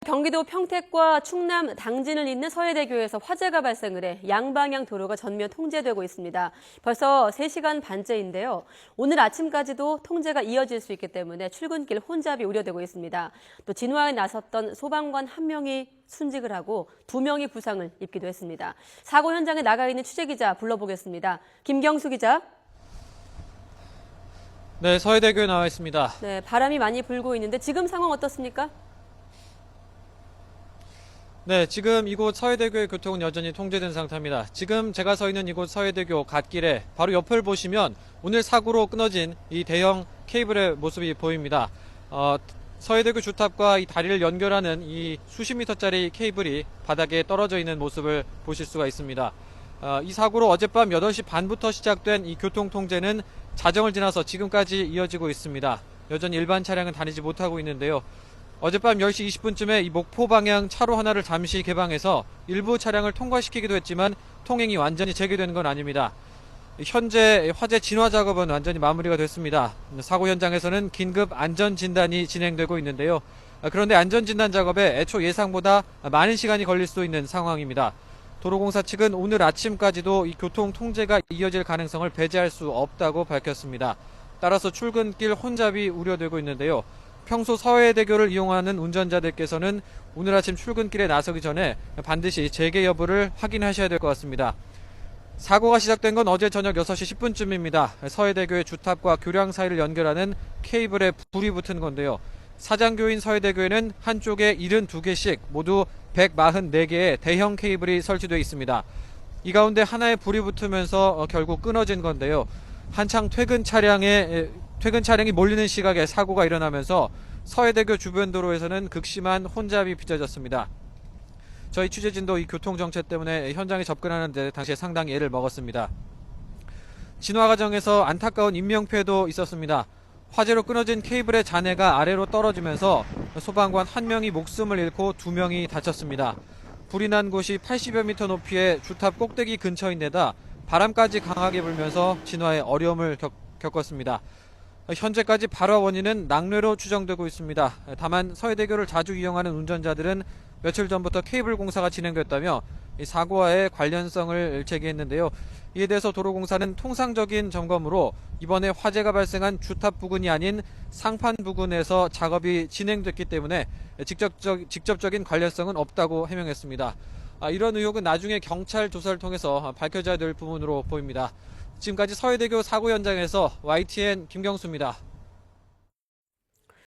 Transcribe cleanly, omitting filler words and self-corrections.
경기도 평택과 충남 당진을 잇는 서해대교에서 화재가 발생을 해 양방향 도로가 전면 통제되고 있습니다. 벌써 3시간 반째인데요. 오늘 아침까지도 통제가 이어질 수 있기 때문에 출근길 혼잡이 우려되고 있습니다. 또 진화에 나섰던 소방관 1명이 순직을 하고 2명이 부상을 입기도 했습니다. 사고 현장에 나가 있는 취재기자 불러보겠습니다. 김경수 기자. 네, 서해대교에 나와 있습니다. 네, 바람이 많이 불고 있는데 지금 상황 어떻습니까? 네, 지금 이곳 서해대교의 교통은 여전히 통제된 상태입니다. 지금 제가 서 있는 이곳 서해대교 갓길에 바로 옆을 보시면 오늘 사고로 끊어진 이 대형 케이블의 모습이 보입니다. 서해대교 주탑과 이 다리를 연결하는 이 수십 미터짜리 케이블이 바닥에 떨어져 있는 모습을 보실 수가 있습니다. 이 사고로 어젯밤 8시 반부터 시작된 이 교통 통제는 자정을 지나서 지금까지 이어지고 있습니다. 여전히 일반 차량은 다니지 못하고 있는데요. 어젯밤 10시 20분쯤에 이 목포 방향 차로 하나를 잠시 개방해서 일부 차량을 통과시키기도 했지만 통행이 완전히 재개된 건 아닙니다. 현재 화재 진화 작업은 완전히 마무리가 됐습니다. 사고 현장에서는 긴급 안전진단이 진행되고 있는데요. 그런데 안전진단 작업에 애초 예상보다 많은 시간이 걸릴 수 있는 상황입니다. 도로공사 측은 오늘 아침까지도 이 교통 통제가 이어질 가능성을 배제할 수 없다고 밝혔습니다. 따라서 출근길 혼잡이 우려되고 있는데요. 평소 서해대교를 이용하는 운전자들께서는 오늘 아침 출근길에 나서기 전에 반드시 재개 여부를 확인하셔야 될 것 같습니다. 사고가 시작된 건 어제 저녁 6시 10분쯤입니다. 서해대교의 주탑과 교량 사이를 연결하는 케이블에 불이 붙은 건데요. 사장교인 서해대교에는 한쪽에 72개씩 모두 144개의 대형 케이블이 설치되어 있습니다. 이 가운데 하나에 불이 붙으면서 결국 끊어진 건데요. 한창 퇴근 차량이 몰리는 시각에 사고가 일어나면서 서해대교 주변 도로에서는 극심한 혼잡이 빚어졌습니다. 저희 취재진도 이 교통정체 때문에 현장에 접근하는데 당시에 상당히 애를 먹었습니다. 진화 과정에서 안타까운 인명피해도 있었습니다. 화재로 끊어진 케이블의 잔해가 아래로 떨어지면서 소방관 1명이 목숨을 잃고 2명이 다쳤습니다. 불이 난 곳이 80여 미터 높이의 주탑 꼭대기 근처인데다 바람까지 강하게 불면서 진화에 어려움을 겪었습니다. 현재까지 발화 원인은 낙뢰로 추정되고 있습니다. 다만 서해대교를 자주 이용하는 운전자들은 며칠 전부터 케이블 공사가 진행됐다며 이 사고와의 관련성을 제기했는데요. 이에 대해서 도로공사는 통상적인 점검으로 이번에 화재가 발생한 주탑 부근이 아닌 상판 부근에서 작업이 진행됐기 때문에 직접적인 관련성은 없다고 해명했습니다. 이런 의혹은 나중에 경찰 조사를 통해서 밝혀져야 될 부분으로 보입니다. 지금까지 서해대교 사고 현장에서 YTN 김경수입니다.